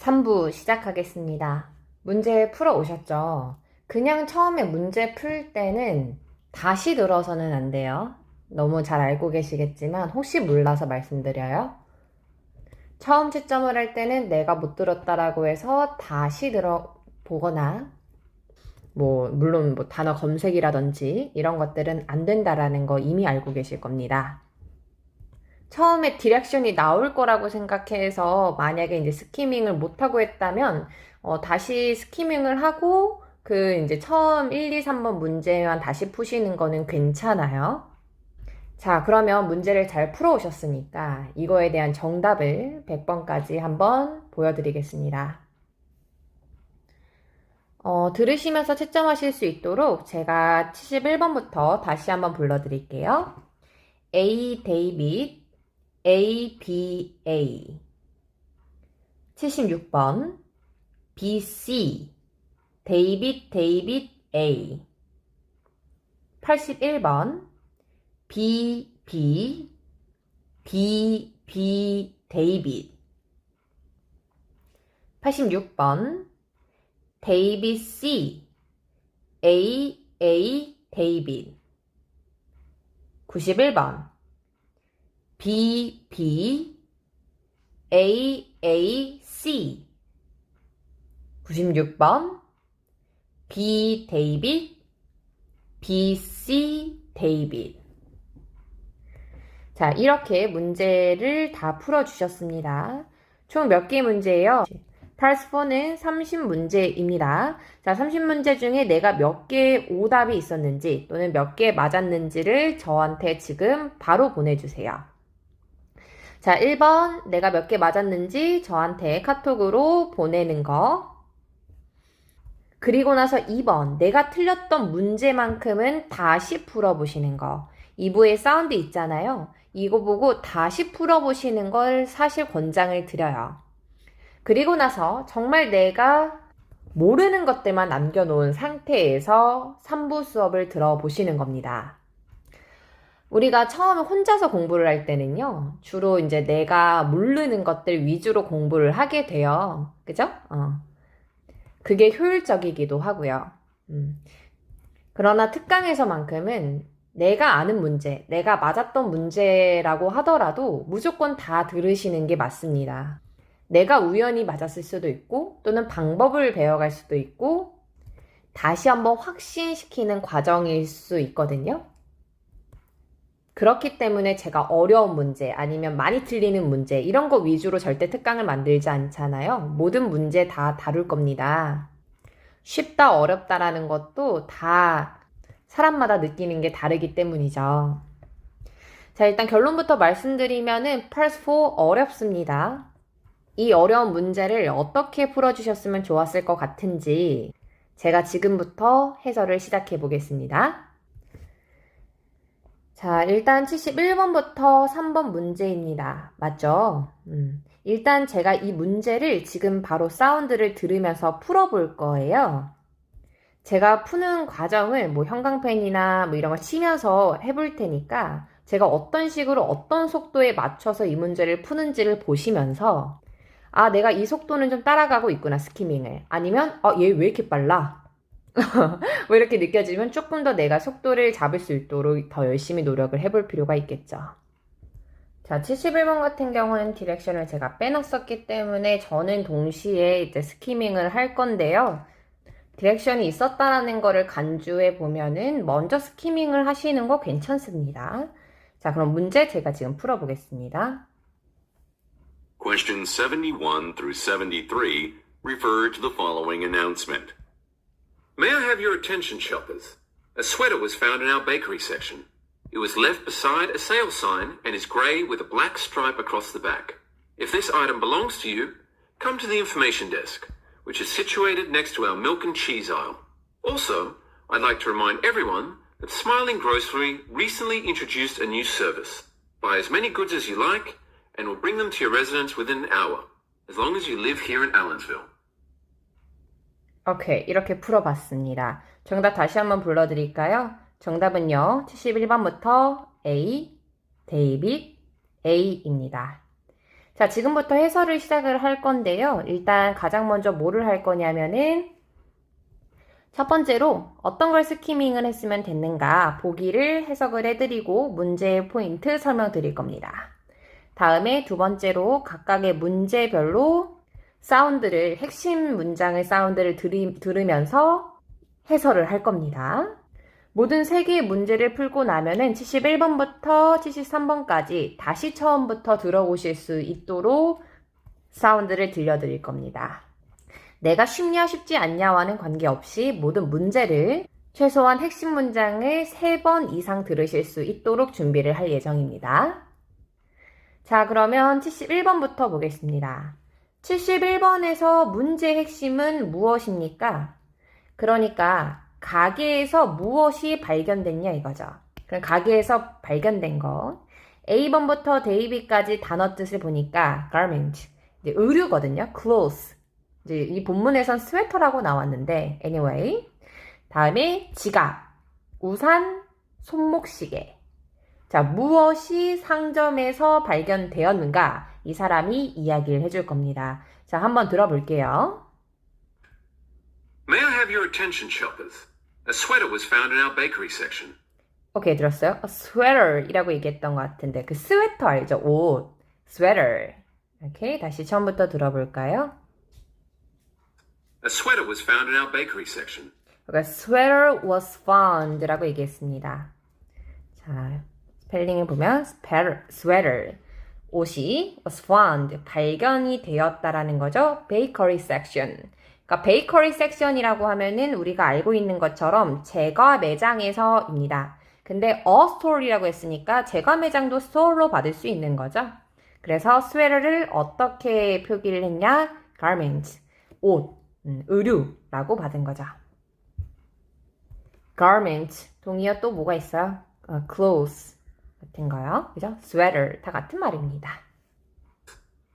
3부 시작하겠습니다. 문제 풀어 오셨죠? 그냥 처음에 문제 풀 때는 다시 들어서는 안 돼요. 너무 잘 알고 계시겠지만 혹시 몰라서 말씀드려요. 처음 채점을 할 때는 내가 못 들었다라고 해서 다시 들어보거나 물론 단어 검색이라든지 이런 것들은 안 된다라는 거 이미 알고 계실 겁니다. 처음에 디렉션이 나올 거라고 생각해서 만약에 이제 스키밍을 못하고 했다면 다시 스키밍을 하고 이제 처음 1, 2, 3번 문제만 다시 푸시는 거는 괜찮아요. 자, 그러면 문제를 잘 풀어 오셨으니까 이거에 대한 정답을 100번까지 한번 보여드리겠습니다. 들으시면서 채점하실 수 있도록 제가 71번부터 다시 한번 불러드릴게요. A, 데이빗, ABA 76번 BC 데이빗 A 81번 BB 데이빗 86번 데이빗 C AA 데이빗 91번 AAC 96번 B 데이빗 BC 데이빗. 자, 이렇게 문제를 다 풀어주셨습니다. 총 몇 개의 문제예요? Task 4는 30문제입니다. 자, 30문제 중에 내가 몇 개의 오답이 있었는지 또는 몇 개 맞았는지를 저한테 지금 바로 보내주세요. 자, 1번 내가 몇 개 맞았는지 저한테 카톡으로 보내는 거. 그리고 나서 2번 내가 틀렸던 문제만큼은 다시 풀어보시는 거. 2부에 사운드 있잖아요. 이거 보고 다시 풀어보시는 걸 사실 권장을 드려요. 그리고 나서 정말 내가 모르는 것들만 남겨놓은 상태에서 3부 수업을 들어보시는 겁니다. 우리가 처음에 혼자서 공부를 할 때는요, 주로 이제 내가 모르는 것들 위주로 공부를 하게 돼요. 그죠? 그게 효율적이기도 하고요. 그러나 특강에서만큼은 내가 아는 문제, 내가 맞았던 문제라고 하더라도 무조건 다 들으시는 게 맞습니다. 내가 우연히 맞았을 수도 있고, 또는 방법을 배워갈 수도 있고, 다시 한번 확신시키는 과정일 수 있거든요. 그렇기 때문에 제가 어려운 문제 아니면 많이 틀리는 문제 이런 거 위주로 절대 특강을 만들지 않잖아요. 모든 문제 다 다룰 겁니다. 쉽다 어렵다라는 것도 다 사람마다 느끼는 게 다르기 때문이죠. 자, 일단 결론부터 말씀드리면은 Part 4 어렵습니다. 이 어려운 문제를 어떻게 풀어주셨으면 좋았을 것 같은지 제가 지금부터 해설을 시작해 보겠습니다. 자, 일단 71번부터 3번 문제입니다. 맞죠? 일단 제가 이 문제를 지금 바로 사운드를 들으면서 풀어볼 거예요. 제가 푸는 과정을 형광펜이나 이런 걸 치면서 해볼 테니까 제가 어떤 식으로 어떤 속도에 맞춰서 이 문제를 푸는지를 보시면서 아, 내가 이 속도는 좀 따라가고 있구나, 스키밍을. 아니면 얘 왜 이렇게 빨라? 뭐 이렇게 느껴지면 조금 더 내가 속도를 잡을 수 있도록 더 열심히 노력을 해볼 필요가 있겠죠. 자, 71번 같은 경우는 디렉션을 제가 빼놨었기 때문에 저는 동시에 이제 스키밍을 할 건데요. 디렉션이 있었다라는 거를 간주해 보면은 먼저 스키밍을 하시는 거 괜찮습니다. 자, 그럼 문제 제가 지금 풀어보겠습니다. Questions 71 through 73 refer to the following announcement. May I have your attention, shoppers? A sweater was found in our bakery section. It was left beside a sale sign and is grey with a black stripe across the back. If this item belongs to you, come to the information desk, which is situated next to our milk and cheese aisle. Also, I'd like to remind everyone that Smiling Grocery recently introduced a new service. Buy as many goods as you like, and we'll bring them to your residence within an hour, as long as you live here in Allensville. 오케이, 이렇게 풀어봤습니다. 정답 다시 한번 불러드릴까요? 정답은요, 71번부터 A, 데이빗, A입니다. 자, 지금부터 해설을 시작을 할 건데요. 일단 가장 먼저 뭐를 할 거냐면은 첫 번째로 어떤 걸 스키밍을 했으면 됐는가 보기를 해석을 해드리고 문제의 포인트 설명드릴 겁니다. 다음에 두 번째로 각각의 문제별로 사운드를, 핵심 문장의 사운드를 들으면서 해설을 할 겁니다. 모든 3개의 문제를 풀고 나면은 71번부터 73번까지 다시 처음부터 들어보실 수 있도록 사운드를 들려드릴 겁니다. 내가 쉽냐 쉽지 않냐와는 관계없이 모든 문제를 최소한 핵심 문장을 3번 이상 들으실 수 있도록 준비를 할 예정입니다. 자, 그러면 71번부터 보겠습니다. 71번에서 문제의 핵심은 무엇입니까? 그러니까 가게에서 무엇이 발견됐냐 이거죠. 그럼 가게에서 발견된 거. A번부터 B까지 단어 뜻을 보니까 garment, 이제 의류거든요. clothes. 이제 이 본문에선 스웨터라고 나왔는데 anyway. 다음에 지갑, 우산, 손목시계. 자, 무엇이 상점에서 발견되었는가? 이 사람이 이야기를 해줄 겁니다. 자, 한번 들어볼게요. May I have your attention, shoppers? A sweater was found in our bakery section. 오케이, 들었어요? sweater이라고 얘기했던 것 같은데 그 스웨터 알죠? 옷, sweater. 오케이, 다시 처음부터 들어볼까요? A sweater was found in our bakery section. 그러니까 sweater was found라고 얘기했습니다. 자, 스펠링을 보면 sweater, 옷이 was found, 발견이 되었다라는 거죠. bakery section. 그러니까 베이커리 섹션이라고 하면은 우리가 알고 있는 것처럼 제과 매장에서입니다. 근데 a store이라고 했으니까 제과 매장도 store로 받을 수 있는 거죠. 그래서 스웨터를 어떻게 표기를 했냐? garment, 옷, 의류라고 받은 거죠. garment, 동의어 또 뭐가 있어요? clothes 같은 거요. 그죠? sweater, 다 같은 말입니다.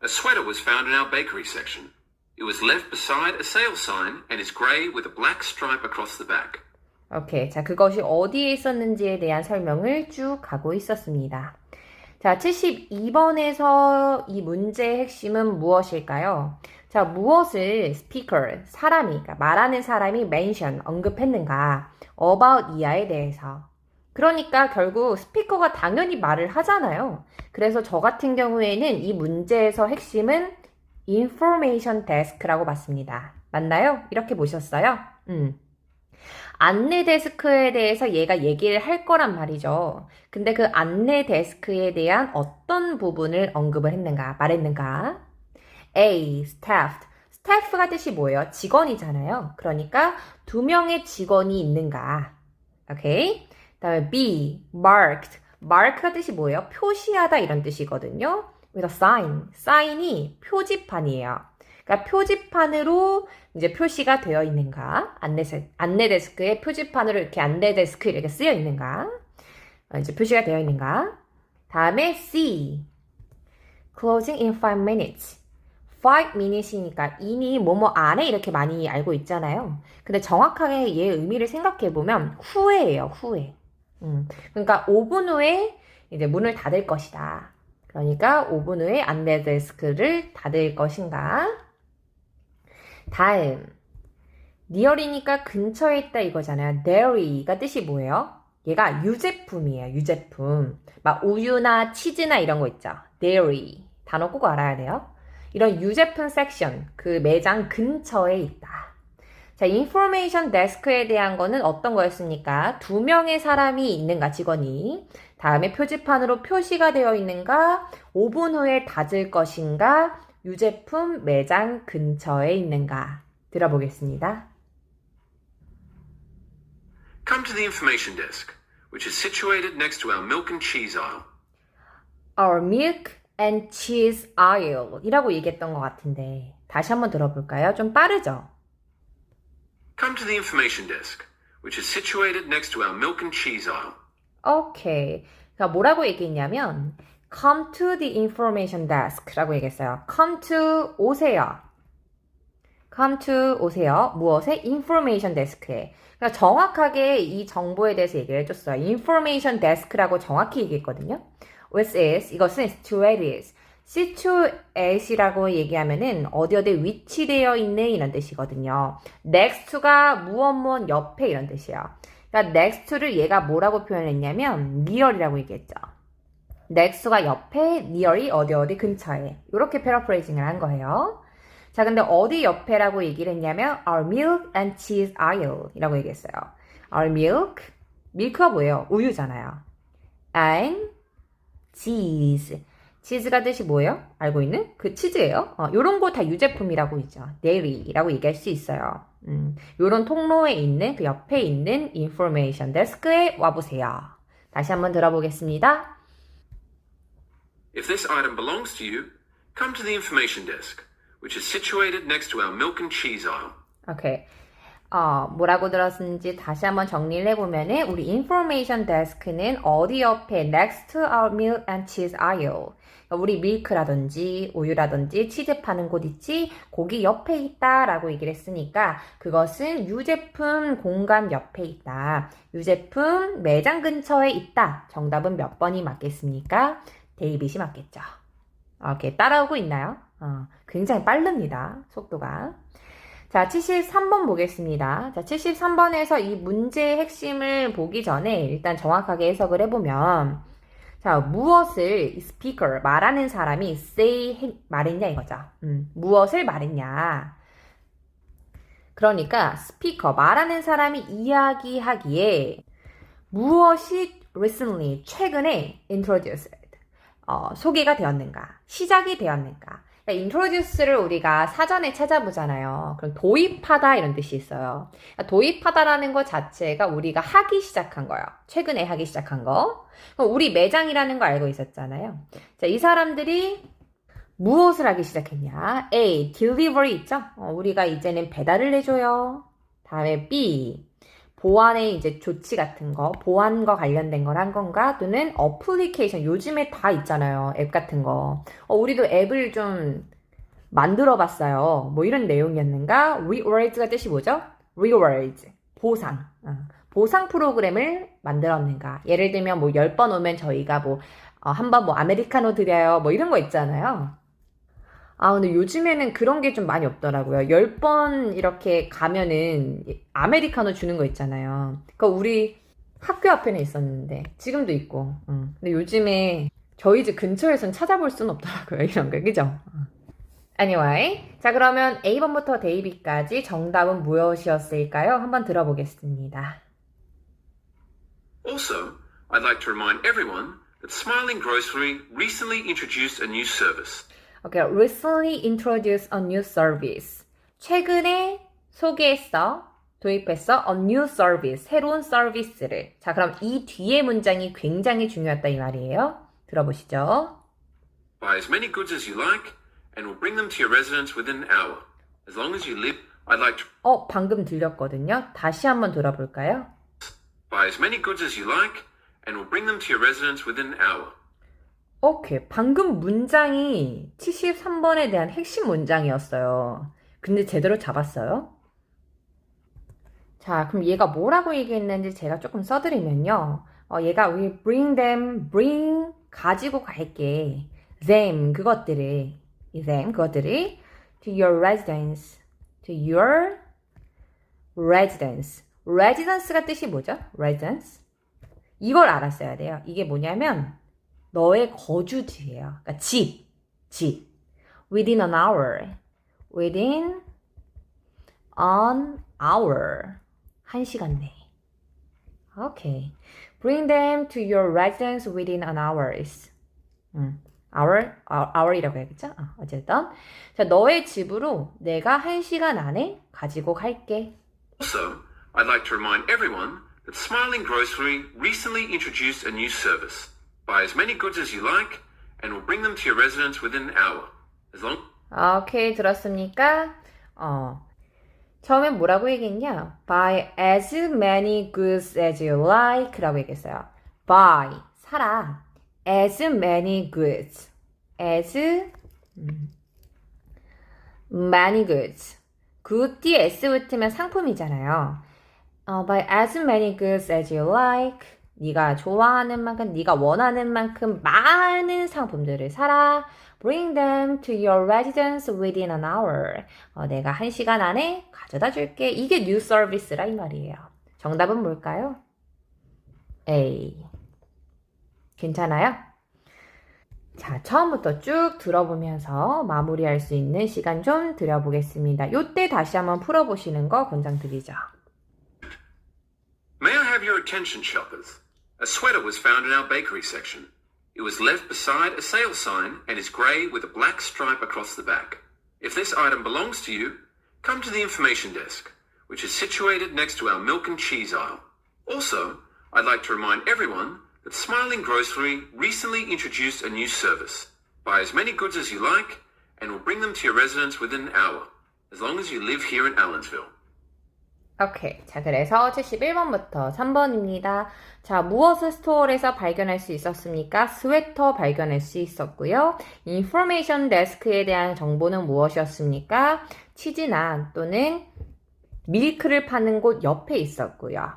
A sweater was found in our bakery section. It was left beside a sale sign and is grey with a black stripe across the back. 오케이. 자, 그것이 어디에 있었는지에 대한 설명을 쭉 하고 있었습니다. 자, 72번에서 이 문제의 핵심은 무엇일까요? 자, 무엇을 speaker, 사람이, 그러니까 말하는 사람이 mention, 언급했는가? about 이하에 대해서. 그러니까 결국 스피커가 당연히 말을 하잖아요. 그래서 저 같은 경우에는 이 문제에서 핵심은 information desk라고 봤습니다. 맞나요? 이렇게 보셨어요? 안내 데스크에 대해서 얘가 얘기를 할 거란 말이죠. 근데 그 안내 데스크에 대한 어떤 부분을 언급을 했는가, 말했는가? A, staff. staff가 뜻이 뭐예요? 직원이잖아요. 그러니까 2명의 직원이 있는가. 오케이? 다음에 B, marked. mark가 뜻이 뭐예요? 표시하다 이런 뜻이거든요. with a sign. sign이 표지판이에요. 그러니까 표지판으로 이제 표시가 되어 있는가? 안내 데스크에 표지판으로 이렇게 안내 데스크 이렇게 쓰여 있는가? 이제 표시가 되어 있는가? 다음에 C. closing in 5 minutes. 5 minutes이니까 in이 뭐뭐 안에 이렇게 많이 알고 있잖아요. 근데 정확하게 얘의 의미를 생각해 보면 후에예요, 후에. 그러니까 5분 후에 이제 문을 닫을 것이다. 그러니까 5분 후에 안내 데스크를 닫을 것인가? 다음, near이니까 근처에 있다 이거잖아요. dairy가 뜻이 뭐예요? 얘가 유제품이에요. 유제품. 막 우유나 치즈나 이런 거 있죠. dairy. 단어 꼭 알아야 돼요. 이런 유제품 섹션, 그 매장 근처에 있다. 자, 인포메이션 데스크에 대한 거는 어떤 거였습니까? 2명의 사람이 있는가, 직원이. 다음에 표지판으로 표시가 되어 있는가, 5분 후에 닫을 것인가, 유제품 매장 근처에 있는가. 들어보겠습니다. Come to the information desk, which is situated next to our milk and cheese aisle. Our milk and cheese aisle 이라고 얘기했던 것 같은데 다시 한번 들어볼까요? 좀 빠르죠? Come to the information desk, which is situated next to our milk and cheese aisle. 오케이. 그러니까 뭐라고 얘기했냐면 Come to the information desk라고 얘기했어요. Come to 오세요. Come to 오세요. 무엇에? information desk에. 그러니까 정확하게 이 정보에 대해서 얘기를 해줬어요. information desk라고 정확히 얘기했거든요. Which is, 이것은 situated. situate이라고 얘기하면은 어디 위치되어 있는 이런 뜻이거든요. next to가 무엇 옆에 이런 뜻이에요. 그러니까 next to를 얘가 뭐라고 표현했냐면 near이라고 얘기했죠. next가 옆에, near이 어디 근처에. 이렇게 패러프레이징을 한 거예요. 자, 근데 어디 옆에라고 얘기를 했냐면 our milk and cheese aisle 이라고 얘기했어요. our milk, 밀크가 뭐예요? 우유잖아요. and cheese. 치즈가 뜻이 뭐예요? 알고 있는? 그 치즈예요. 요런 거 다 유제품이라고 있죠. dairy라고 얘기할 수 있어요. 요런 통로에 있는 그 옆에 있는 information desk에 와보세요. 다시 한번 들어보겠습니다. If this item belongs to you, come to the information desk, which is situated next to our milk and cheese aisle. 오케이. 뭐라고 들었는지 다시 한번 정리를 해보면은 우리 information desk는 어디 옆에 next to our milk and cheese aisle. 우리 밀크라든지 우유라든지 치즈 파는 곳 있지? 거기 옆에 있다라고 얘기를 했으니까 그것은 유제품 공간 옆에 있다. 유제품 매장 근처에 있다. 정답은 몇 번이 맞겠습니까? 데이빗이 맞겠죠. 오케이, 따라오고 있나요? 굉장히 빠릅니다. 속도가. 자, 73번 보겠습니다. 자, 73번에서 이 문제의 핵심을 보기 전에 일단 정확하게 해석을 해보면 자, 무엇을 스피커, 말하는 사람이 말했냐 이거죠. 무엇을 말했냐. 그러니까 스피커, 말하는 사람이 이야기하기에 무엇이 recently, 최근에 introduced, 소개가 되었는가, 시작이 되었는가. 그러니까 introduce를 우리가 사전에 찾아보잖아요. 그럼 도입하다 이런 뜻이 있어요. 그러니까 도입하다라는 것 자체가 우리가 하기 시작한 거예요. 최근에 하기 시작한 거. 그럼 우리 매장이라는 거 알고 있었잖아요. 자, 이 사람들이 무엇을 하기 시작했냐? A, delivery 있죠? 우리가 이제는 배달을 해줘요. 다음에 B, 보안의 이제 조치 같은 거, 보안과 관련된 걸 한 건가? 또는 어플리케이션, 요즘에 다 있잖아요. 앱 같은 거. 우리도 앱을 좀 만들어 봤어요. 뭐 이런 내용이었는가? rewards가 뜻이 뭐죠? rewards, 보상. 보상 프로그램을 만들었는가? 예를 들면 뭐 10번 오면 저희가 뭐, 한 번 뭐 아메리카노 드려요. 뭐 이런 거 있잖아요. 근데 요즘에는 그런 게 좀 많이 없더라고요. 10번 이렇게 가면은 아메리카노 주는 거 있잖아요. 그거 우리 학교 앞에는 있었는데, 지금도 있고. 근데 요즘에 저희 집 근처에선 찾아볼 수는 없더라고요. 이런 거, 그죠? Anyway. 자, 그러면 A번부터 데이비까지 정답은 무엇이었을까요? 한번 들어보겠습니다. Also, I'd like to remind everyone that Smiling Grocery recently introduced a new service. Okay, recently introduced a new service. 최근에 소개했어, 도입했어, a new service, 새로운 서비스를. 자, 그럼 이 뒤에 문장이 굉장히 중요하다 이 말이에요. 들어보시죠. Buy as many goods as you like, and we'll bring them to your residence within an hour. As long as you live, I'd like to... 방금 들렸거든요. 다시 한번 돌아볼까요? Buy as many goods as you like, and we'll bring them to your residence within an hour. 오케이. 방금 문장이 73번에 대한 핵심 문장이었어요. 근데 제대로 잡았어요? 자, 그럼 얘가 뭐라고 얘기했는지 제가 조금 써드리면요. 얘가 we bring them, bring, 가지고 갈게. them, 그것들을 to your residence, to your residence. residence가 뜻이 뭐죠? residence. 이걸 알았어야 돼요. 이게 뭐냐면 너의 거주지예요. 그러니까 집. within an hour. within an hour. 1시간 내에. 오케이. bring them to your residence within an hours. hour이라고 해야겠죠? 어쨌든. 자, 너의 집으로 내가 1시간 안에 가지고 갈게. Also, I'd like to remind everyone that Smiling Grocery recently introduced a new service. Buy as many goods as you like, and we'll bring them to your residence within an hour. As long... 오케이, 들었습니까? 처음엔 뭐라고 얘기했냐? Buy as many goods as you like 라고 얘기했어요. Buy, 사라. As many goods. As many goods. good 뒤에 s 붙으면 상품이잖아요. Buy as many goods as you like. 네가 좋아하는 만큼, 네가 원하는 만큼 많은 상품들을 사라. Bring them to your residence within an hour. 내가 1시간 안에 가져다 줄게. 이게 new service라 이 말이에요. 정답은 뭘까요? A. 괜찮아요? 자, 처음부터 쭉 들어보면서 마무리할 수 있는 시간 좀 드려보겠습니다. 요때 다시 한번 풀어보시는 거 권장드리죠. May I have your attention, shoppers? A sweater was found in our bakery section. It was left beside a sale sign and is grey with a black stripe across the back. If this item belongs to you, come to the information desk, which is situated next to our milk and cheese aisle. Also, I'd like to remind everyone that Smiling Grocery recently introduced a new service. Buy as many goods as you like, and we'll bring them to your residence within an hour, as long as you live here in Allensville. 오케이. 자, 그래서 71번부터 3번입니다. 자, 무엇을 스토어에서 발견할 수 있었습니까? 스웨터 발견할 수 있었고요. 인포메이션 데스크에 대한 정보는 무엇이었습니까? 치즈나 또는 밀크를 파는 곳 옆에 있었고요.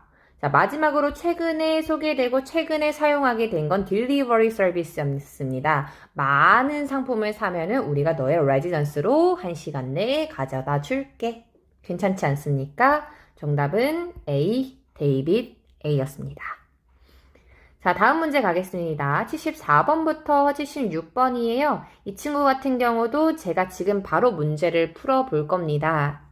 자, 마지막으로 최근에 소개되고 최근에 사용하게 된 건 딜리버리 서비스였습니다. 많은 상품을 사면은 우리가 너의 레지던스로 1시간 내에 가져다 줄게. 괜찮지 않습니까? 정답은 A, 데이빗 A였습니다. 자, 다음 문제 가겠습니다. 74번부터 76번이에요. 이 친구 같은 경우도 제가 지금 바로 문제를 풀어볼 겁니다.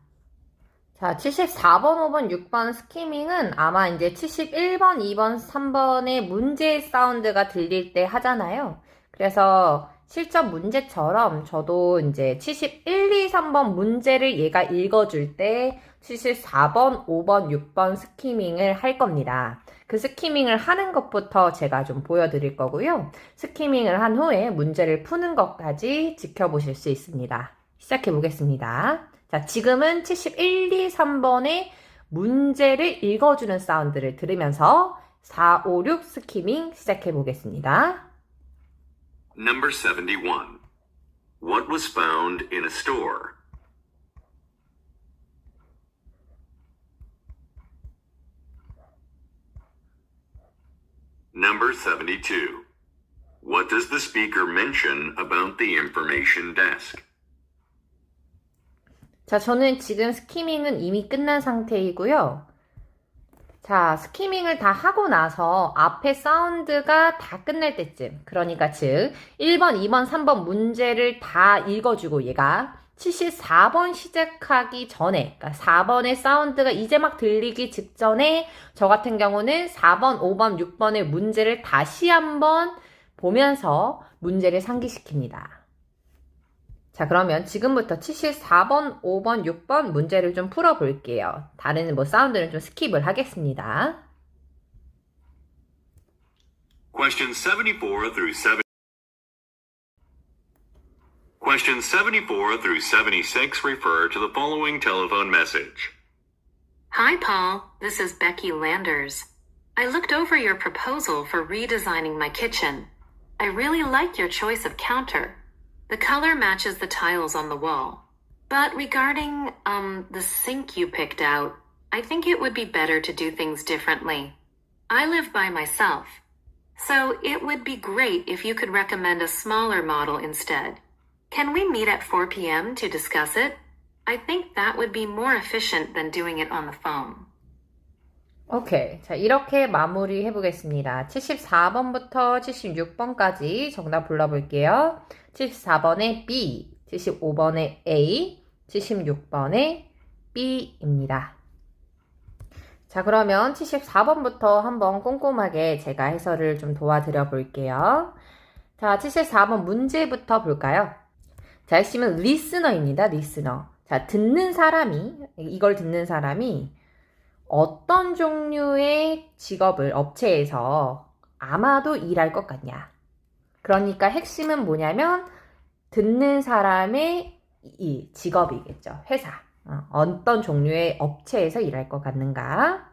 자, 74번, 5번, 6번 스키밍은 아마 이제 71번, 2번, 3번의 문제 사운드가 들릴 때 하잖아요. 그래서 실전 문제처럼 저도 이제 71, 2, 3번 문제를 얘가 읽어줄 때 74번, 5번, 6번 스키밍을 할 겁니다. 그 스키밍을 하는 것부터 제가 좀 보여드릴 거고요. 스키밍을 한 후에 문제를 푸는 것까지 지켜보실 수 있습니다. 시작해 보겠습니다. 자, 지금은 71, 2, 3번의 문제를 읽어주는 사운드를 들으면서 4, 5, 6 스키밍 시작해 보겠습니다. Number 71. What was found in a store? Number 72. What does the speaker mention about the information desk? 자, 저는 지금 스키밍은 이미 끝난 상태이고요. 자, 스키밍을 다 하고 나서 앞에 사운드가 다 끝날 때쯤, 그러니까 즉 1번, 2번, 3번 문제를 다 읽어주고 얘가 74번 시작하기 전에, 그러니까 4번의 사운드가 이제 막 들리기 직전에 저 같은 경우는 4번, 5번, 6번의 문제를 다시 한번 보면서 문제를 상기시킵니다. 자, 그러면 지금부터 74번, 5번, 6번 문제를 좀 풀어볼게요. 다른 사운드는 좀 스킵을 하겠습니다. Questions 74 through 7. Questions 74 through 76 refer to the following telephone message. Hi, Paul. This is Becky Landers. I looked over your proposal for redesigning my kitchen. I really like your choice of counter. The color matches the tiles on the wall. But regarding, the sink you picked out, I think it would be better to do things differently. I live by myself, so it would be great if you could recommend a smaller model instead. Can we meet at 4 p.m. to discuss it? I think that would be more efficient than doing it on the phone. 오케이. 자, 이렇게 마무리 해보겠습니다. 74번부터 76번까지 정답 불러볼게요. 74번에 B, 75번에 A, 76번에 B입니다. 자, 그러면 74번부터 한번 꼼꼼하게 제가 해설을 좀 도와드려 볼게요. 자, 74번 문제부터 볼까요? 자, 핵심은 리스너입니다. 리스너. 자, 이걸 듣는 사람이 어떤 종류의 직업을 업체에서 아마도 일할 것 같냐. 그러니까 핵심은 뭐냐면 듣는 사람의 이 직업이겠죠. 회사. 어떤 종류의 업체에서 일할 것 같는가.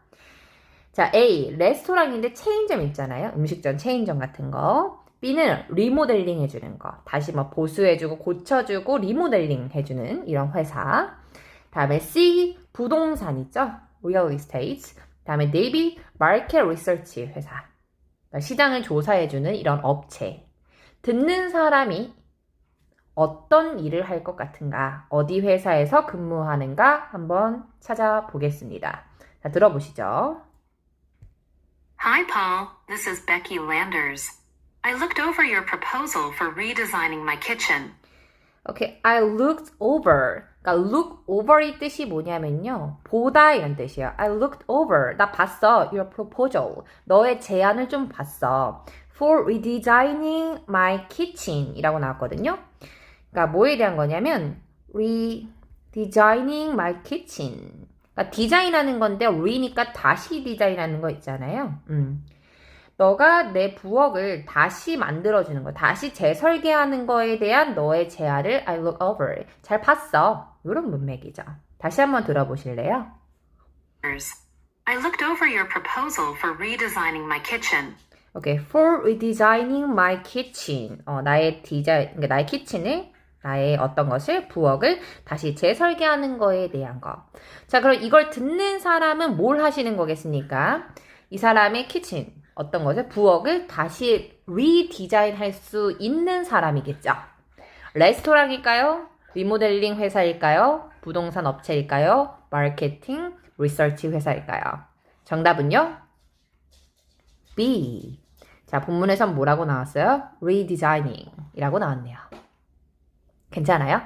자, A. 레스토랑인데 체인점 있잖아요. 음식점, 체인점 같은 거. B는 리모델링 해주는 거. 다시 보수해주고 고쳐주고 리모델링 해주는 이런 회사. 다음에 C. 부동산 있죠. Real Estate. 다음에 D. Market Research 회사. 그러니까 시장을 조사해주는 이런 업체. 듣는 사람이 어떤 일을 할 것 같은가? 어디 회사에서 근무하는가? 한번 찾아보겠습니다. 자, 들어보시죠. Hi, Paul. This is Becky Landers. I looked over your proposal for redesigning my kitchen. Okay, I looked over. 그러니까 look over의 뜻이 뭐냐면요. 보다 이런 뜻이에요. I looked over. 나 봤어. Your proposal. 너의 제안을 좀 봤어. For redesigning my kitchen 이라고 나왔거든요. 그러니까 뭐에 대한 거냐면 redesigning my kitchen. 그러니까 디자인하는 건데 re니까 다시 디자인하는 거 있잖아요. 너가 내 부엌을 다시 만들어주는 거, 다시 재설계하는 거에 대한 너의 제안을 I look over. 잘 봤어. 이런 문맥이죠. 다시 한번 들어보실래요? I looked over your proposal for redesigning my kitchen. Okay, for redesigning my kitchen. 나의 그러니까 나의 키친을, 나의 어떤 것을, 부엌을 다시 재설계하는 거에 대한 거. 자, 그럼 이걸 듣는 사람은 뭘 하시는 거겠습니까? 이 사람의 키친, 어떤 것을, 부엌을 다시 리디자인 할 수 있는 사람이겠죠. 레스토랑일까요? 리모델링 회사일까요? 부동산 업체일까요? 마케팅, 리서치 회사일까요? 정답은요? B. 자, 본문에선 뭐라고 나왔어요? redesigning 이라고 나왔네요. 괜찮아요?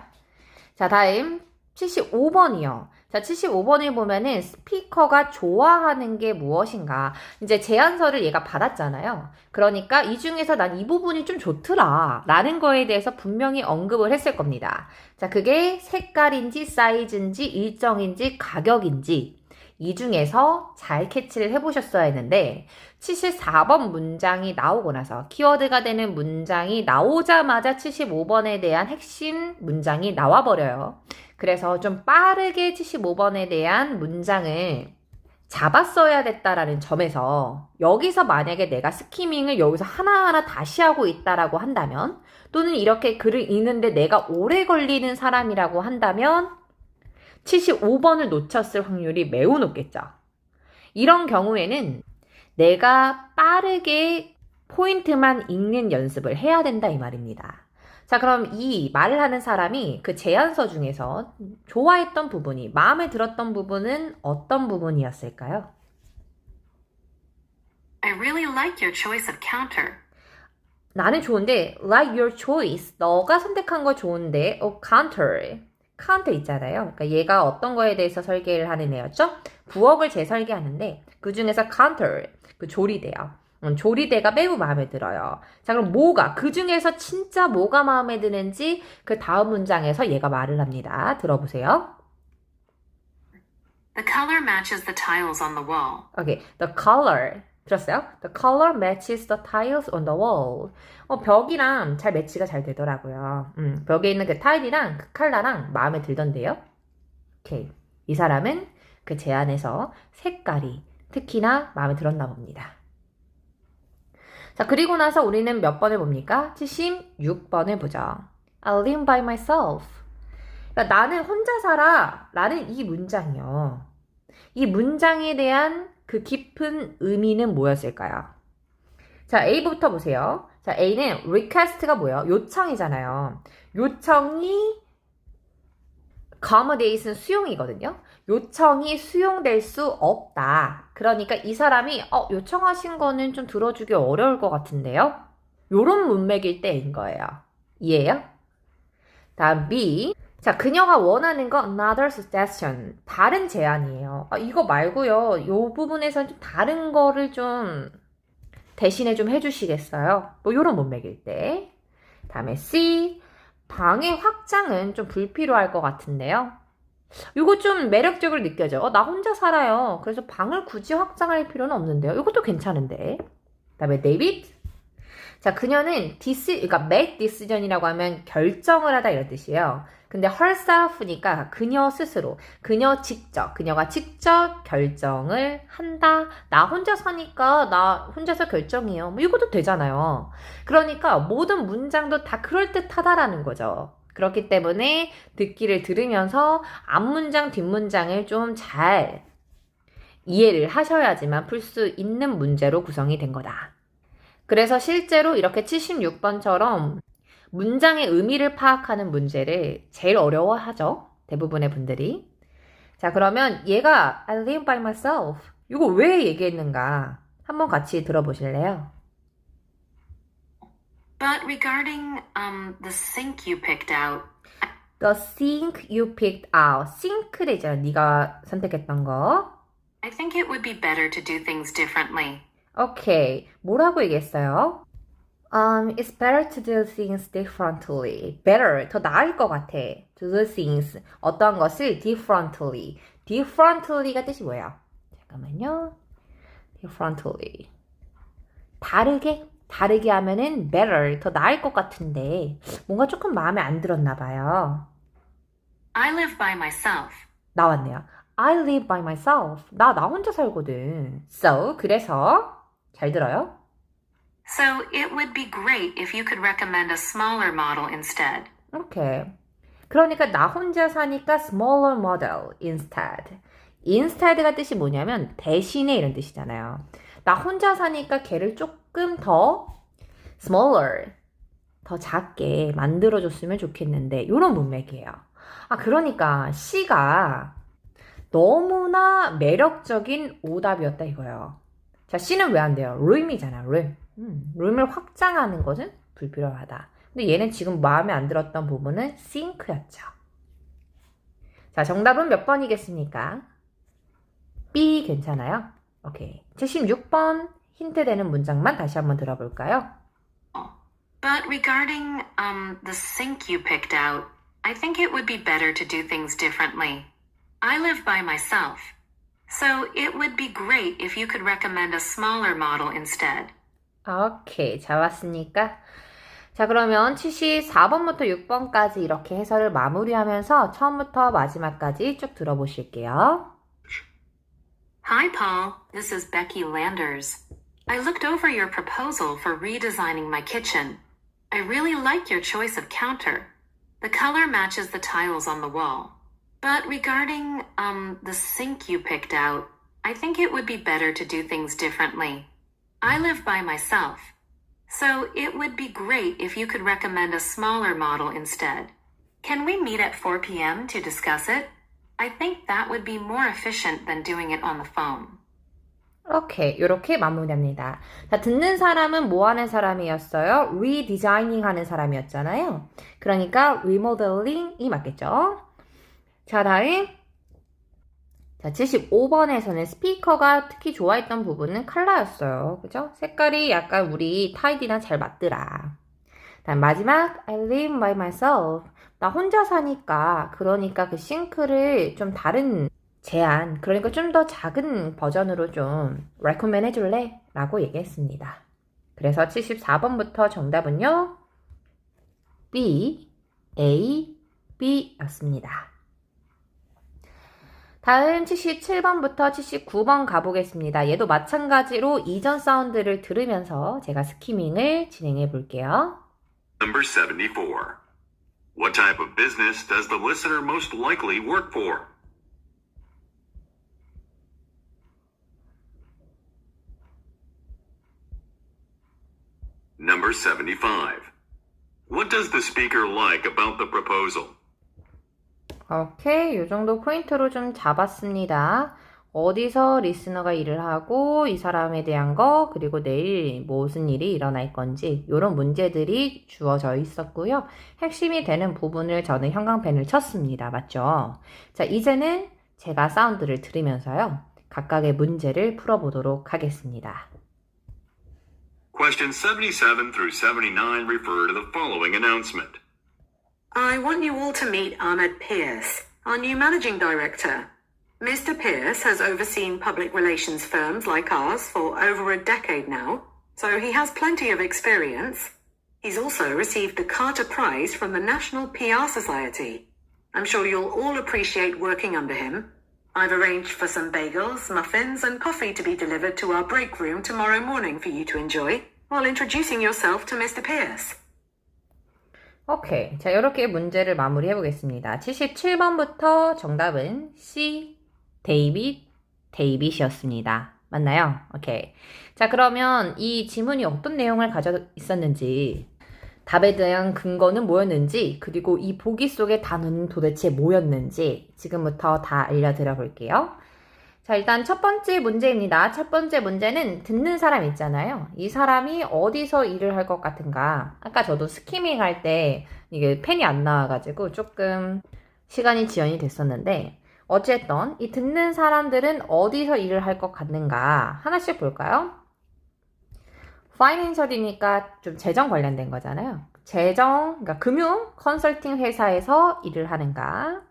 자, 다음 75번이요. 자, 75번을 보면은 스피커가 좋아하는 게 무엇인가? 이제 제안서를 얘가 받았잖아요. 그러니까 이 중에서 난 이 부분이 좀 좋더라 라는 거에 대해서 분명히 언급을 했을 겁니다. 자, 그게 색깔인지 사이즈인지 일정인지 가격인지 이 중에서 잘 캐치를 해보셨어야 했는데 74번 문장이 나오고 나서 키워드가 되는 문장이 나오자마자 75번에 대한 핵심 문장이 나와버려요. 그래서 좀 빠르게 75번에 대한 문장을 잡았어야 됐다라는 점에서 여기서 만약에 내가 스키밍을 여기서 하나하나 다시 하고 있다라고 한다면 또는 이렇게 글을 읽는데 내가 오래 걸리는 사람이라고 한다면 75번을 놓쳤을 확률이 매우 높겠죠. 이런 경우에는 내가 빠르게 포인트만 읽는 연습을 해야 된다 이 말입니다. 자, 그럼 이 말을 하는 사람이 그 제안서 중에서 좋아했던 부분이, 마음에 들었던 부분은 어떤 부분이었을까요? I really like your choice of counter. 나는 좋은데, like your choice. 너가 선택한 거 좋은데, counter. counter 있잖아요. 그러니까 얘가 어떤 거에 대해서 설계를 하는 애였죠? 부엌을 재설계하는데, 그 중에서 counter, 그 조리대요. 조리대가 매우 마음에 들어요. 자, 그럼 뭐가, 그 중에서 진짜 뭐가 마음에 드는지 그 다음 문장에서 얘가 말을 합니다. 들어보세요. The color matches the tiles on the wall. Okay, the color. 들었어요? The color matches the tiles on the wall. 벽이랑 잘 매치가 잘 되더라고요. 벽에 있는 그 타일이랑 그 컬러랑 마음에 들던데요. 오케이. 이 사람은 그 제안에서 색깔이 특히나 마음에 들었나 봅니다. 자, 그리고 나서 우리는 몇 번을 봅니까? 76번을 보죠. I live by myself. 그러니까 나는 혼자 살아 라는 이 문장이요. 이 문장에 대한 그 깊은 의미는 뭐였을까요? 자, A부터 보세요. 자, A는 request가 뭐예요? 요청이잖아요. 요청이 accommodation 수용이거든요. 요청이 수용될 수 없다. 그러니까 이 사람이 요청하신 거는 좀 들어주기 어려울 것 같은데요. 요런 문맥일 때인 거예요. 이해해요? 다음 B. 자, 그녀가 원하는 건 another suggestion. 다른 제안이에요. 이거 말고요. 요 부분에서는 좀 다른 거를 좀 대신에 좀 해주시겠어요? 뭐 요런 문맥일 때. 다음에 C. 방의 확장은 좀 불필요할 것 같은데요. 이거 좀 매력적으로 느껴져. 나 혼자 살아요. 그래서 방을 굳이 확장할 필요는 없는데요. 이것도 괜찮은데. 다음에 데이빗. 자, 그녀는 그러니까 make decision이라고 하면 결정을 하다 이런 뜻이에요. 근데 herself니까 그녀 스스로, 그녀가 직접 결정을 한다. 나 혼자 사니까 나 혼자서 결정해요. 뭐 이것도 되잖아요. 그러니까 모든 문장도 다 그럴듯하다라는 거죠. 그렇기 때문에 듣기를 들으면서 앞문장, 뒷문장을 좀 잘 이해를 하셔야지만 풀 수 있는 문제로 구성이 된 거다. 그래서 실제로 이렇게 76번처럼 문장의 의미를 파악하는 문제를 제일 어려워하죠. 대부분의 분들이. 자, 그러면 얘가 I live by myself. 이거 왜 얘기했는가? 한번 같이 들어보실래요? But regarding the sink you picked out, The sink you picked out. 싱크대 있잖아. 네가 선택했던 거. I think it would be better to do things differently. 오케이. 뭐라고 얘기했어요? It's better to do things differently. Better. 더 나을 것 같아. To do things. 어떤 것을 differently. differently가 뜻이 뭐예요? 잠깐만요. differently. 다르게 하면은 better. 더 나을 것 같은데 뭔가 조금 마음에 안 들었나 봐요. I live by myself. 나왔네요. I live by myself. 나 혼자 살거든. So, 그래서 잘 들어요? So it would be great if you could recommend a smaller model instead. 오케이. 그러니까 나 혼자 사니까 smaller model instead. instead가 뜻이 뭐냐면 대신에 이런 뜻이잖아요. 나 혼자 사니까 걔를 조금 더 smaller, 더 작게 만들어줬으면 좋겠는데 이런 문맥이에요. 아, 그러니까 C가 너무나 매력적인 오답이었다 이거예요. 자, C는 왜 안 돼요? room이잖아, room. room을 확장하는 것은 불필요하다. 근데 얘는 지금 마음에 안 들었던 부분은 sink였죠. 자, 정답은 몇 번이겠습니까? B 괜찮아요? 오케이. 76번 힌트 되는 문장만 다시 한번 들어볼까요? But regarding the sink you picked out, I think it would be better to do things differently. I live by myself. So it would be great if you could recommend a smaller model instead. 오케이. 잘 왔으니까. 자, 그러면 74번부터 6번까지 이렇게 해설을 마무리하면서 처음부터 마지막까지 쭉 들어보실게요. Hi, Paul. This is Becky Landers. I looked over your proposal for redesigning my kitchen. I really like your choice of counter. The color matches the tiles on the wall. But regarding, the sink you picked out, I think it would be better to do things differently. I live by myself. So it would be great if you could recommend a smaller model instead. Can we meet at 4 p.m. to discuss it? I think that would be more efficient than doing it on the phone. 오케이. 이렇게 마무리합니다. 자, 듣는 사람은 뭐 하는 사람이었어요? 리디자이닝 하는 사람이었잖아요. 그러니까 리모델링이 맞겠죠? 자, 다음. 자, 75번에서는 스피커가 특히 좋아했던 부분은 컬러였어요. 그죠? 색깔이 약간 우리 타이디랑 잘 맞더라. 다음 마지막 I live by myself. 나 혼자 사니까 그러니까 그 싱크를 좀 다른 제안, 그러니까 좀 더 작은 버전으로 좀 recommend 해줄래? 라고 얘기했습니다. 그래서 74번부터 정답은요. B, A, B 였습니다. 다음 77번부터 79번 가보겠습니다. 얘도 마찬가지로 이전 사운드를 들으면서 제가 스키밍을 진행해 볼게요. Number 74. What type of business does the listener most likely work for? Number 75. What does the speaker like about the proposal? 오케이, 이 정도 포인트로 좀 잡았습니다. 어디서 리스너가 일을 하고 이 사람에 대한 거, 그리고 내일 무슨 일이 일어날 건지 이런 문제들이 주어져 있었고요. 핵심이 되는 부분을 저는 형광펜을 쳤습니다. 맞죠? 자, 이제는 제가 사운드를 들으면서요. 각각의 문제를 풀어보도록 하겠습니다. Questions 77 through 79 refer to the following announcement. I want you all to meet Ahmed Pierce, our new managing director. Mr. Pierce has overseen public relations firms like ours for over a decade now, so he has plenty of experience. He's also received the Carter Prize from the National PR Society. I'm sure you'll all appreciate working under him. I've arranged for some bagels, muffins, and coffee to be delivered to our break room tomorrow morning for you to enjoy, while introducing yourself to Mr. Pierce. 오케이. 자, 이렇게 문제를 마무리해 보겠습니다. 77번부터 정답은 C, 데이빗이었습니다. 맞나요? 오케이. 자, 그러면 이 지문이 어떤 내용을 가져 있었는지 답에 대한 근거는 뭐였는지, 그리고 이 보기 속의 단어는 도대체 뭐였는지 지금부터 다 알려드려 볼게요. 자, 일단 첫 번째 문제입니다. 첫 번째 문제는 듣는 사람 있잖아요. 이 사람이 어디서 일을 할 것 같은가? 아까 저도 스키밍 할 때 이게 펜이 안 나와가지고 조금 시간이 지연이 됐었는데, 어쨌든 이 듣는 사람들은 어디서 일을 할 것 같는가? 하나씩 볼까요? 파이낸셜이니까 좀 재정 관련된 거잖아요. 재정, 그러니까 금융 컨설팅 회사에서 일을 하는가?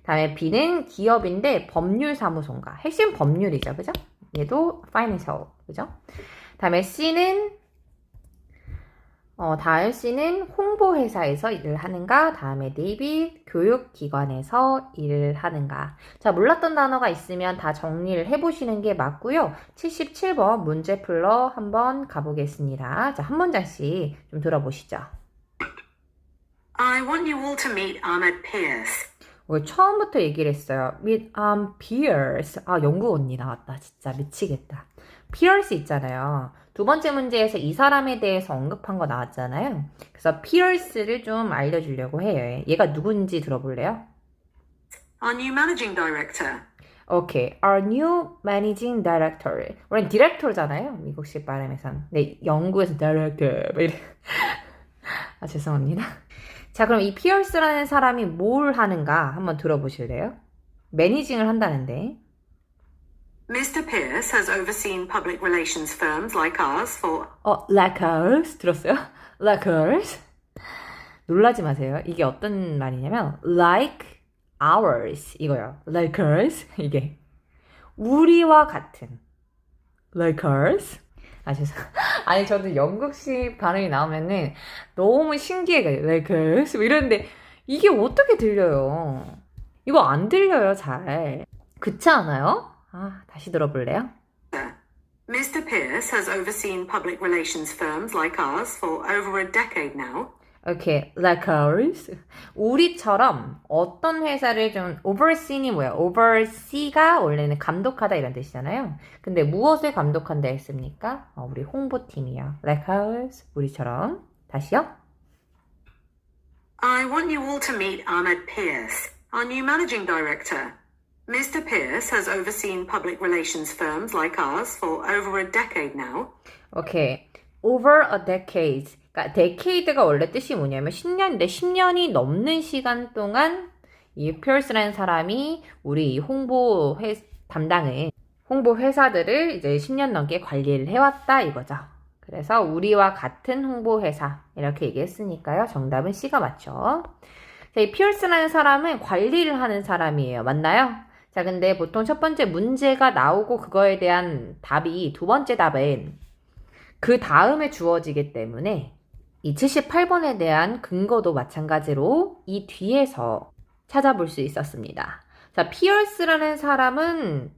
다음에 B는 기업인데 법률 사무소인가? 핵심 법률이죠, 그죠? 얘도 파이낸셜, 그죠? 다음에 C는 홍보 회사에서 일을 하는가? 다음에 D, 교육기관에서 일을 하는가? 자, 몰랐던 단어가 있으면 다 정리를 해보시는 게 맞고요. 77번 문제 풀러 한번 가보겠습니다. 자, 한 문장씩 좀 들어보시죠. I want you all to meet Ahmed Pierce. 처음부터 얘기를 했어요. Meet Pierce. 아, 영국 언니 나왔다. 진짜 미치겠다. Pierce 있잖아요. 두 번째 문제에서 이 사람에 대해서 언급한 거 나왔잖아요. 그래서 Pierce를 좀 알려주려고 해요. 얘가 누군지 들어볼래요? Our new managing director. 오케이. Our new managing director. 우린 디렉터잖아요. 미국식 발음에선. 네, 영국에서 director. 뭐 이래. 아, 죄송합니다. 자, 그럼 이 피어스라는 사람이 뭘 하는가 한번 들어보실래요? 매니징을 한다는데. Mr. Pierce has overseen public relations firms like ours for... like ours? 들었어요? like ours? 놀라지 마세요. 이게 어떤 말이냐면 like ours 이거요. like ours 이게 우리와 같은 like ours. 아, 아니, 저도 영국식 발음이 나오면은 너무 신기해요. like ours 뭐 이러는데 이게 어떻게 들려요? 이거 안 들려요, 잘. 그렇지 않아요? 아, 다시 들어볼래요? Mr. Pierce has overseen public relations firms like ours for over a decade now. Okay, like ours. 우리처럼 어떤 회사를 좀 oversee이 뭐야? oversee가 원래는 감독하다 이런 뜻이잖아요. 근데 무엇을 감독한다 했습니까? 우리 홍보팀이요. like ours. 우리처럼. 다시요. I want you all to meet Ahmed Pierce, our new managing director. Mr. Pierce has overseen public relations firms like ours for over a decade now. Okay, over a decade. 그러니까 decade가 원래 뜻이 뭐냐면 10년인데 10년이 넘는 시간 동안 이 피어스라는 사람이 우리 홍보 담당을 홍보 회사들을 이제 10년 넘게 관리를 해왔다 이거죠. 그래서 우리와 같은 홍보 회사 이렇게 얘기했으니까요. 정답은 C가 맞죠. 자, 이 피어스라는 사람은 관리를 하는 사람이에요. 맞나요? 자, 근데 보통 첫 번째 문제가 나오고 그거에 대한 답이 두 번째 답은 그 다음에 주어지기 때문에 이 78번에 대한 근거도 마찬가지로 이 뒤에서 찾아볼 수 있었습니다. 자, 피어스라는 사람은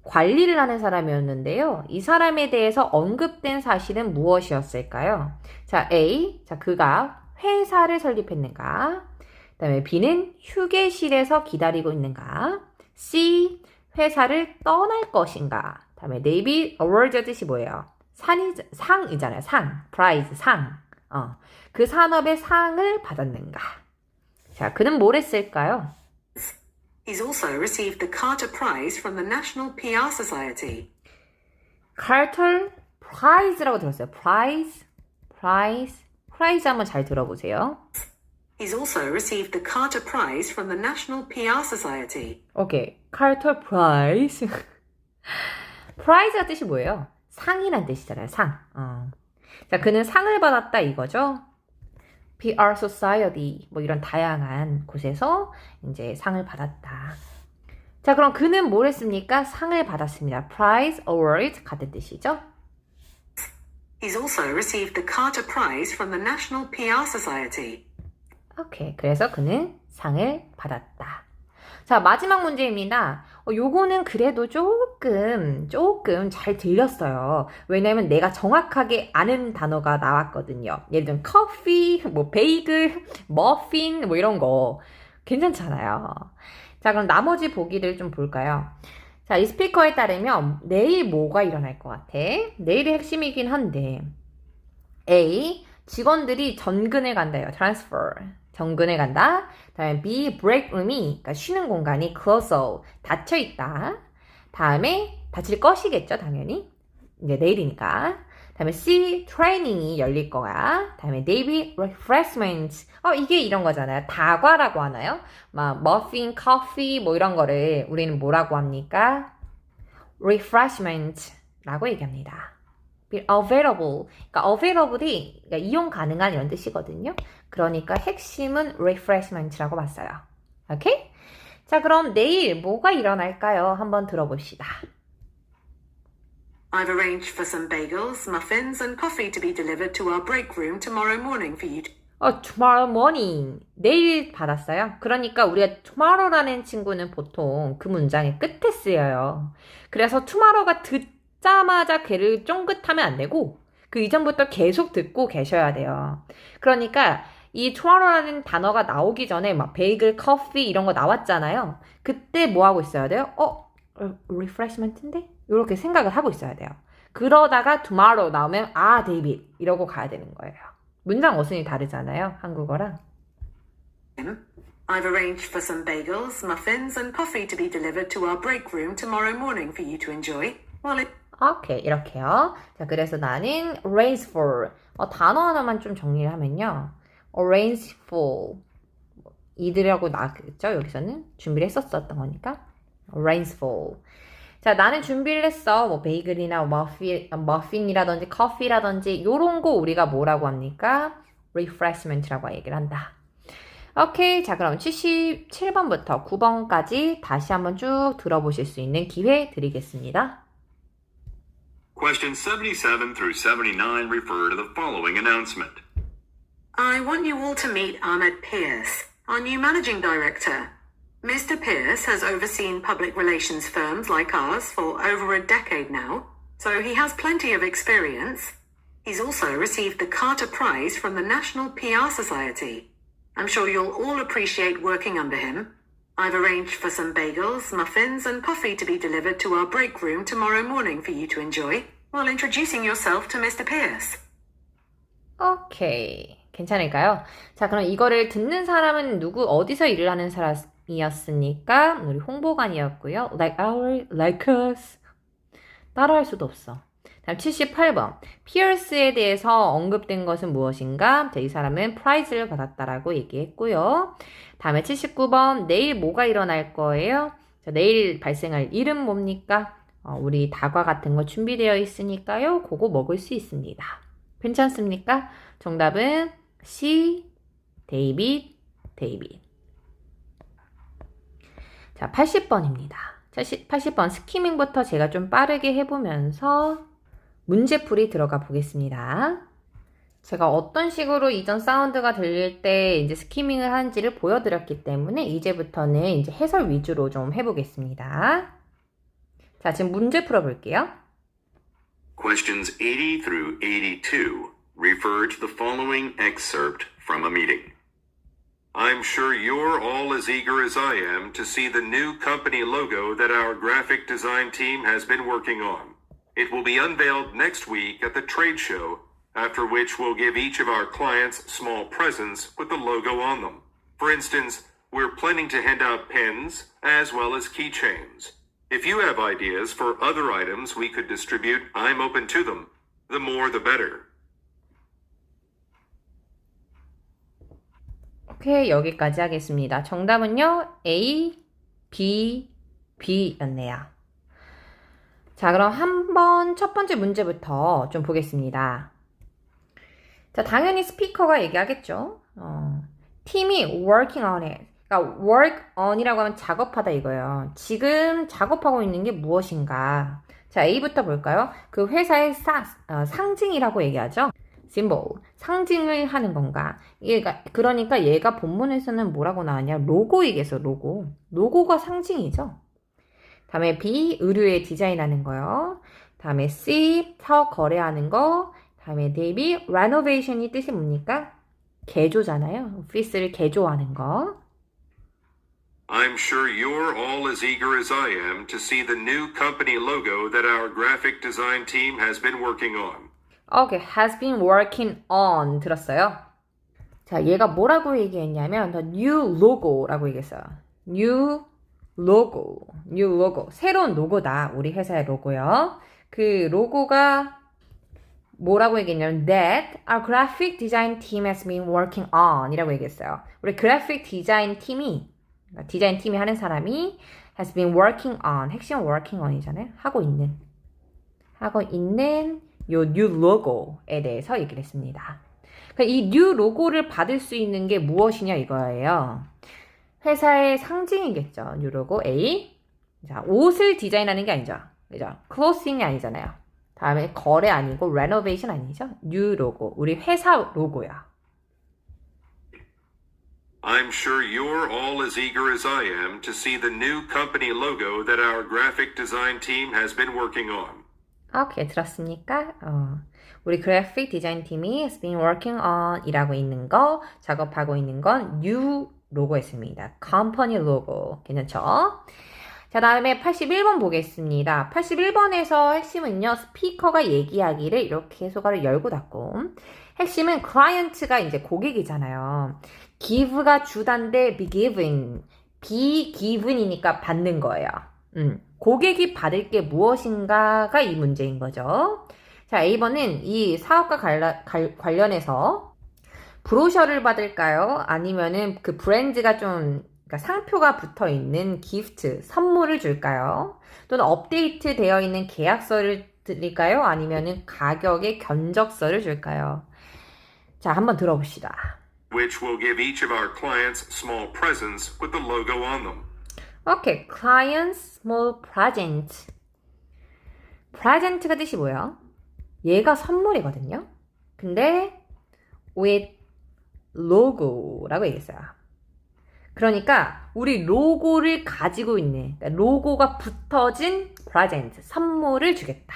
관리를 하는 사람이었는데요. 이 사람에 대해서 언급된 사실은 무엇이었을까요? 자, A. 자, 그가 회사를 설립했는가? 그 다음에 B는 휴게실에서 기다리고 있는가? C. 회사를 떠날 것인가? 그 다음에 D. award의 뜻이 뭐예요? 상이잖아요. 상. prize, 상. 그 산업의 상을 받았는가? 자, 그는 뭘 했을까요? He's also received the Carter Prize from the National PR Society. Carter Prize라고 들었어요. Prize. Prize 한번 잘 들어보세요. He's also received the Carter Prize from the National PR Society. 오케이. Carter Prize. Prize가 뜻이 뭐예요? 상이란 뜻이잖아요. 상. 자, 그는 상을 받았다 이거죠. PR Society 뭐 이런 다양한 곳에서 이제 상을 받았다. 자, 그럼 그는 뭘 했습니까? 상을 받았습니다. Prize, award 같은 뜻이죠. He's also received the Carter Prize from the National PR Society. 오케이. 그래서 그는 상을 받았다. 자, 마지막 문제입니다. 요거는 그래도 조금 잘 들렸어요. 왜냐면 내가 정확하게 아는 단어가 나왔거든요. 예를 들면 커피, 뭐 베이글, 머핀 뭐 이런 거 괜찮잖아요. 자, 그럼 나머지 보기를 좀 볼까요? 자, 이 스피커에 따르면 내일 뭐가 일어날 것 같아? 내일이 핵심이긴 한데 A. 직원들이 전근에 간다요. transfer. 전근에 간다. 다음에 B, break room이 그러니까 쉬는 공간이 closed, 닫혀 있다. 다음에 닫힐 것이겠죠, 당연히. 이제 내일이니까. 다음에 C, training이 열릴 거야. 다음에 D, refreshment. 이게 이런 거잖아요. 다과라고 하나요? 막 머핀, 커피 뭐 이런 거를 우리는 뭐라고 합니까? refreshment라고 얘기합니다. available. 그러니까 available이 그러니까 이용 가능한 이런 뜻이거든요. 그러니까 핵심은 refreshment라고 봤어요. 오케이? 자, 그럼 내일 뭐가 일어날까요? 한번 들어봅시다. I've arranged for some bagels, muffins, and coffee to be delivered to our break room tomorrow morning for you. tomorrow morning. 내일 받았어요. 그러니까 우리가 tomorrow라는 친구는 보통 그 문장의 끝에 쓰여요. 그래서 tomorrow가 듣자마자 걔를 쫑긋하면 안 되고 그 이전부터 계속 듣고 계셔야 돼요. 그러니까 이 tomorrow라는 단어가 나오기 전에 막 베이글, 커피 이런 거 나왔잖아요. 그때 뭐 하고 있어야 돼요? refreshment인데? 이렇게 생각을 하고 있어야 돼요. 그러다가 tomorrow 나오면 데이빗 이러고 가야 되는 거예요. 문장 어순이 다르잖아요. 한국어랑. I've arranged for some bagels, muffins, and coffee to be delivered to our break room tomorrow morning for you to enjoy. 오케이, 이렇게요. 자, 그래서 나는 arrange for. 단어 하나만 좀 정리를 하면요. arrange for. 이들이라고 나왔겠죠? 여기서는 준비를 했었던 거니까. arrange for. 자, 나는 준비를 했어. 뭐 베이글이나 머핀이라든지 커피라든지 요런 거 우리가 뭐라고 합니까? refreshment라고 얘기를 한다. 오케이. 자, 그럼 77번부터 9번까지 다시 한번 쭉 들어보실 수 있는 기회 드리겠습니다. Questions 77 through 79 refer to the following announcement. I want you all to meet Ahmed Pierce, our new managing director. Mr. Pierce has overseen public relations firms like ours for over a decade now, so he has plenty of experience. He's also received the Carter Prize from the National PR Society. I'm sure you'll all appreciate working under him. I've arranged for some bagels, muffins, and coffee to be delivered to our break room tomorrow morning for you to enjoy, while introducing yourself to Mr. Pierce. 오케이. 괜찮을까요? 자, 그럼 이거를 듣는 사람은 누구, 어디서 일을 하는 사람이었습니까? 우리 홍보관이었고요. like us. 따라할 수도 없어. 다음 78번. 피어스에 대해서 언급된 것은 무엇인가? 이 사람은 프라이즈를 받았다라고 얘기했고요. 다음에 79번. 내일 뭐가 일어날 거예요? 자, 내일 발생할 일은 뭡니까? 우리 다과 같은 거 준비되어 있으니까요. 그거 먹을 수 있습니다. 괜찮습니까? 정답은 C. 데이빗. 자, 80번입니다. 80번 스키밍부터 제가 좀 빠르게 해보면서 문제풀이 들어가 보겠습니다. 제가 어떤 식으로 이전 사운드가 들릴 때 이제 스키밍을 하는지를 보여드렸기 때문에 이제부터는 이제 해설 위주로 좀 해보겠습니다. 자, 지금 문제 풀어볼게요. Questions 80 through 82 refer to the following excerpt from a meeting. I'm sure you're all as eager as I am to see the new company logo that our graphic design team has been working on. It will be unveiled next week at the trade show, after which we'll give each of our clients small presents with the logo on them. For instance, we're planning to hand out pins as well as keychains. If you have ideas for other items we could distribute, I'm open to them. The more the better. 오케이, 여기까지 하겠습니다. 정답은요, A, B, B였네요. 자, 그럼 한번 첫 번째 문제부터 좀 보겠습니다. 자, 당연히 스피커가 얘기하겠죠. 팀이 working on it. 그러니까 work on이라고 하면 작업하다 이거예요. 지금 작업하고 있는 게 무엇인가? 자, A부터 볼까요? 그 회사의 상징이라고 얘기하죠. symbol, 상징을 하는 건가? 그러니까 얘가 본문에서는 뭐라고 나왔냐? 로고이겠어, 로고. 로고가 상징이죠. 다음에 B, 의류에 디자인하는 거요. 다음에 C, 사업 거래하는 거. 다음에 D, renovation이 뜻이 뭡니까? 개조잖아요. 오피스를 개조하는 거. I'm sure you're all as eager as I am to see the new company logo that our graphic design team has been working on. Okay, has been working on. 들었어요? 자, 얘가 뭐라고 얘기했냐면 the new logo라고 얘기했어요. new logo. 새로운 로고다. 우리 회사의 로고요. 그 로고가 뭐라고 얘기했냐면 that our graphic design team has been working on 이라고 얘기했어요. 우리 그래픽 디자인 팀이 하는 사람이 has been working on, 핵심 working on이잖아요. 하고 있는 요 new logo에 대해서 얘기를 했습니다. 이 new logo를 받을 수 있는 게 무엇이냐 이거예요. 회사의 상징이겠죠. new logo A. 자, 옷을 디자인하는 게 아니죠. 그죠? clothing이 아니잖아요. 다음에 거래 아니고 renovation 아니죠? new logo. 우리 회사 로고야. I'm sure you're all as eager as I am to see the new company logo that our graphic design team has been working on. 오케이, 들었습니까? 우리 그래픽 디자인 팀이 has been working on 이라고 있는 거, 작업하고 있는 건 new 로고였습니다. company 로고. 괜찮죠? 자, 다음에 81번 보겠습니다. 81번에서 핵심은요, 스피커가 얘기하기를 이렇게 소가를 열고 닫고, 핵심은 클라이언트가 이제 고객이잖아요. give가 주단데 be given이니까 받는 거예요. 고객이 받을 게 무엇인가가 이 문제인 거죠. 자, A번은 이 사업과 관련해서 브로셔를 받을까요? 아니면은 그 브랜드가 좀 그러니까 상표가 붙어 있는 기프트, 선물을 줄까요? 또는 업데이트 되어 있는 계약서를 드릴까요? 아니면은 가격의 견적서를 줄까요? 자, 한번 들어봅시다. Which will give each of our clients small presents with the logo on them. 오케이, client's small present. present가 뜻이 뭐예요? 얘가 선물이거든요. 근데 with logo라고 얘기했어요. 그러니까 우리 로고를 가지고 있는, 그러니까 로고가 붙어진 present, 선물을 주겠다.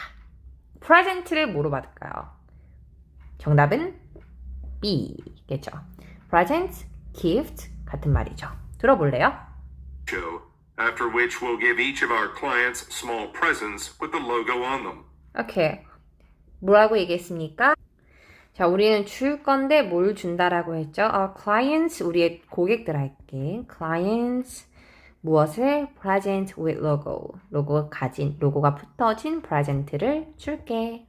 present를 뭐로 받을까요? 정답은 B겠죠. present, gift 같은 말이죠. 들어볼래요? Show, after which we'll give each of our clients small presents with the logo on them. 오케이. 뭐라고 얘기했습니까? 자, 우리는 줄 건데 뭘 준다라고 했죠? clients, 우리의 고객들 할게. clients, 무엇을? present with logo. 로고가 붙어진 present를 줄게.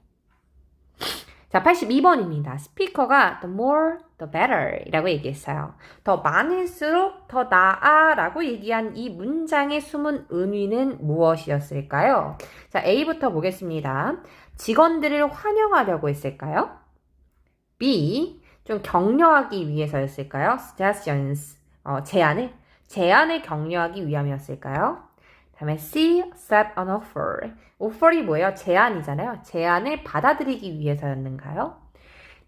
자, 82번입니다. 스피커가 the more, the better 이라고 얘기했어요. 더 많을수록 더 나아 라고 얘기한 이 문장의 숨은 의미는 무엇이었을까요? 자, A부터 보겠습니다. 직원들을 환영하려고 했을까요? B, 좀 격려하기 위해서였을까요? suggestions, 제안을 격려하기 위함이었을까요? 다음에 C, set an offer. offer이 뭐예요? 제안이잖아요. 제안을 받아들이기 위해서였는가요?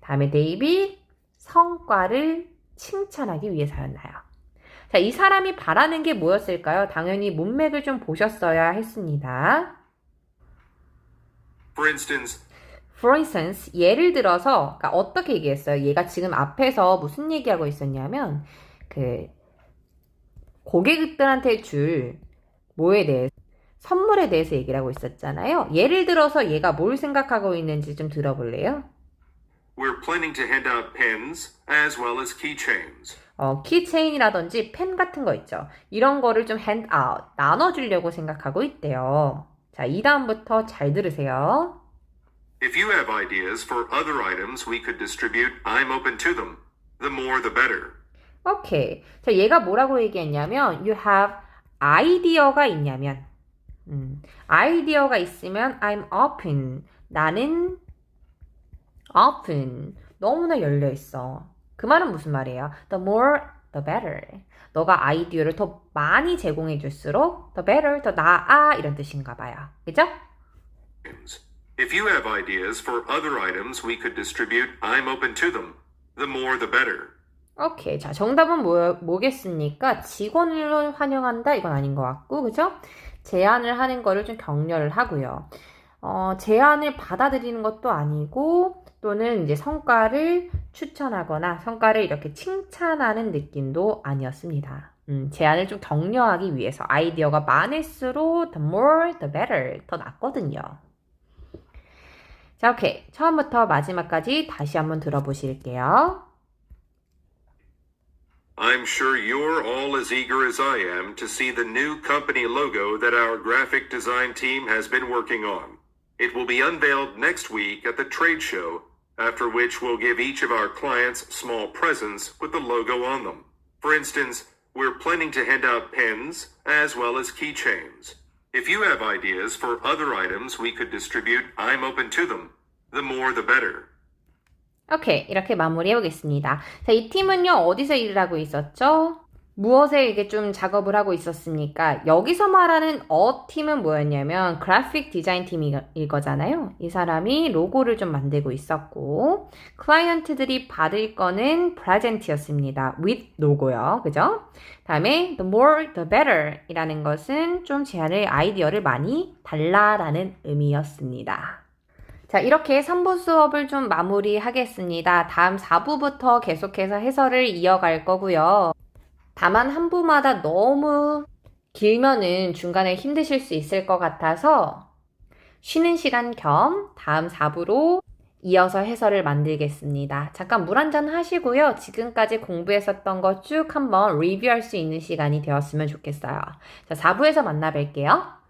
다음에 D, 성과를 칭찬하기 위해서였나요? 자, 이 사람이 바라는 게 뭐였을까요? 당연히 문맥을 좀 보셨어야 했습니다. For instance, 예를 들어서, 그러니까 어떻게 얘기했어요? 얘가 지금 앞에서 무슨 얘기하고 있었냐면, 고객들한테 줄 뭐에 대해서, 선물에 대해서 얘기를 하고 있었잖아요. 예를 들어서 얘가 뭘 생각하고 있는지 좀 들어볼래요? We're planning to hand out pens as well as keychains. 키체인이라든지 펜 같은 거 있죠. 이런 거를 좀 hand out, 나눠주려고 생각하고 있대요. 자, 이 다음부터 잘 들으세요. If you have ideas for other items we could distribute, I'm open to them. The more the better. 오케이. 자, 얘가 뭐라고 얘기했냐면, you have 아이디어가 있냐면, 아이디어가 있으면 I'm open. 나는 open. 너무나 열려있어. 그 말은 무슨 말이에요? The more, the better. 너가 아이디어를 더 많이 제공해 줄수록 the better, 더 나아 이런 뜻인가 봐요. 그죠? If you have ideas for other items we could distribute, I'm open to them. The more the better. 오케이. 자, 정답은 뭐겠습니까? 직원을 환영한다? 이건 아닌 것 같고, 그죠? 제안을 하는 거를 좀 격려를 하고요. 제안을 받아들이는 것도 아니고, 또는 이제 성과를 추천하거나, 성과를 이렇게 칭찬하는 느낌도 아니었습니다. 제안을 좀 격려하기 위해서 아이디어가 많을수록 the more, the better, 더 낫거든요. 자, 오케이. 처음부터 마지막까지 다시 한번 들어보실게요. I'm sure you're all as eager as I am to see the new company logo that our graphic design team has been working on. It will be unveiled next week at the trade show, after which we'll give each of our clients small presents with the logo on them. For instance, we're planning to hand out pens as well as keychains. If you have ideas for other items we could distribute, I'm open to them. The more the better. 오케이. 이렇게 마무리해 보겠습니다. 자, 이 팀은요, 어디서 일을 하고 있었죠? 무엇에 이게 좀 작업을 하고 있었습니까? 여기서 말하는 팀은 뭐였냐면 그래픽 디자인 팀일 거잖아요. 이 사람이 로고를 좀 만들고 있었고 클라이언트들이 받을 거는 프레젠트였습니다. with 로고요. 그죠? 다음에 the more the better 이라는 것은 좀 제안을 아이디어를 많이 달라라는 의미였습니다. 자, 이렇게 3부 수업을 좀 마무리하겠습니다. 다음 4부부터 계속해서 해설을 이어갈 거고요. 다만 한 부마다 너무 길면은 중간에 힘드실 수 있을 것 같아서 쉬는 시간 겸 다음 4부로 이어서 해설을 만들겠습니다. 잠깐 물 한잔 하시고요. 지금까지 공부했었던 거 쭉 한번 리뷰할 수 있는 시간이 되었으면 좋겠어요. 자, 4부에서 만나 뵐게요.